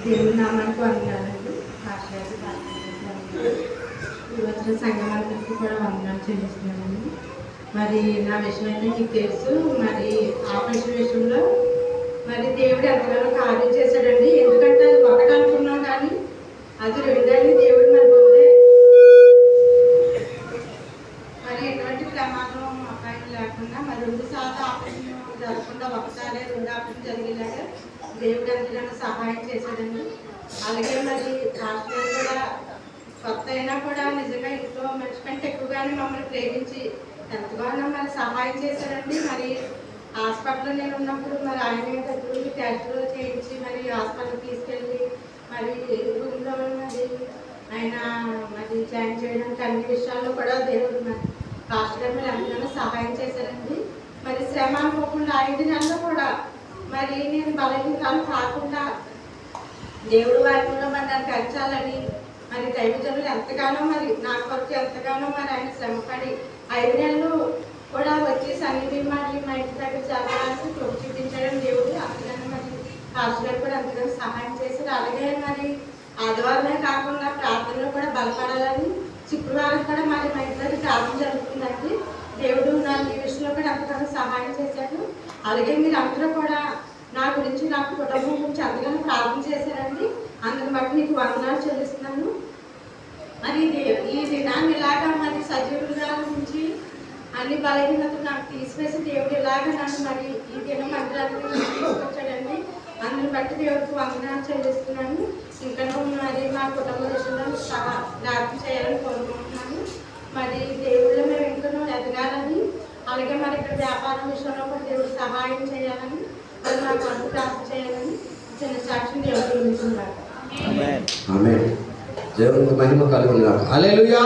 దేవుని నామానికి వందనాలండి. వచ్చిన సంఘానికి కూడా వందనాలు చెల్లిస్తున్నానండి. మరి నా విషయం అయితే మీకు తెలుసు. మరి ఆపరేషన్ విషయంలో మరి దేవుడు ఎంతగానో కార్యం చేశాడండి. ఎందుకంటే అది ఒకటి అనుకున్నాం కానీ అది రెండని దేవుడు మరి ముందే మరి ఎటువంటి ప్రమాదం అపాయం లేకుండా మరి 2 ఆపరేషన్ జరగకుండా ఒకసారి 2 ఆపరేషన్ జరిగేలాగా దేవుడు ఎంతగానో సహాయం చేశాడండి. అలాగే మరి హాస్పిటల్ కూడా కొత్త అయినా కూడా నిజంగా ఇంట్లో మనిషి కంటే ఎక్కువగానే మమ్మల్ని ప్రేమించి ఎంతగానో మరి సహాయం చేశారండి. మరి హాస్పిటల్లో నేను ఉన్నప్పుడు మరి ఆయన దగ్గర టెస్టులు చేయించి మరి హాస్పిటల్కి తీసుకెళ్ళి మరి రూమ్లో మరి ఆయన మరి జాయిన్ చేయడానికి అన్ని విషయాల్లో కూడా దేవుడు మరి పాస్టర్ గారు ఎంతగానో సహాయం చేశారండి. మరి శ్రమ అనుకోకుండా 5 నెలలు కూడా మరి నేను బలహీనతలు కాకుండా దేవుడు వారిలో మరి నన్ను పెంచాలని మరి దైవజనులు ఎంతగానో మరి నా కొరకు ఎంతగానో మరి ఆయన శ్రమపడి 5 నెలలు కూడా వచ్చి సన్నిధి మరి మా ఇంటి దగ్గర జరగడానికి తోడు చూపించడం దేవుడు అంతగానో మరి పాస్టర్ గారు కూడా ఎంతగానో సహాయం చేశారు. అలాగే మరి ఆదివారమే కాకుండా ప్రార్థనలో కూడా బలపడాలని శుక్రవారం కూడా మరి మా ఇంట్లో ప్రార్థన జరుగుతుందండి. దేవుడు నాకు ఈ విషయంలో కూడా ఎంతగానో సహాయం చేశాడు. అలాగే మీరు అందరూ కూడా నా గురించి నా కుటుంబం గురించి ఎంతగానో ప్రార్థన చేశారండి. అందుని బట్టి మీకు వందనాలు చెల్లిస్తున్నాను. మరి ఈ దినాన్ని ఇలాగా మరి సజీవులుగా నుంచి అన్ని బలహీనతలు నాకు తీసివేసి దేవుడు ఇలాగ నన్ను మరి ఈ దినం మందిరానికి తీసుకొచ్చాడండి. అందుని బట్టి దేవుడికి వందనాలు చెల్లిస్తున్నాను. ఇంకా మరి మా కుటుంబ విషయంలో ప్రార్థన చేయాలని కోరుకుంటున్నాను. మరి దేవుళ్ళు మేము ఇంకా ఎదగాలని అలాగే మరి ఇక్కడ వ్యాపారం విషయంలో కూడా దేవుడు సహాయం చేయాలని మరి మా కొరకు ప్రార్థన చేయాలని చిన్న సాక్ష్యం దేవుడు ఉంటున్నారు. దేవునికి మహిమ కలుగును గాక. హల్లెలూయా.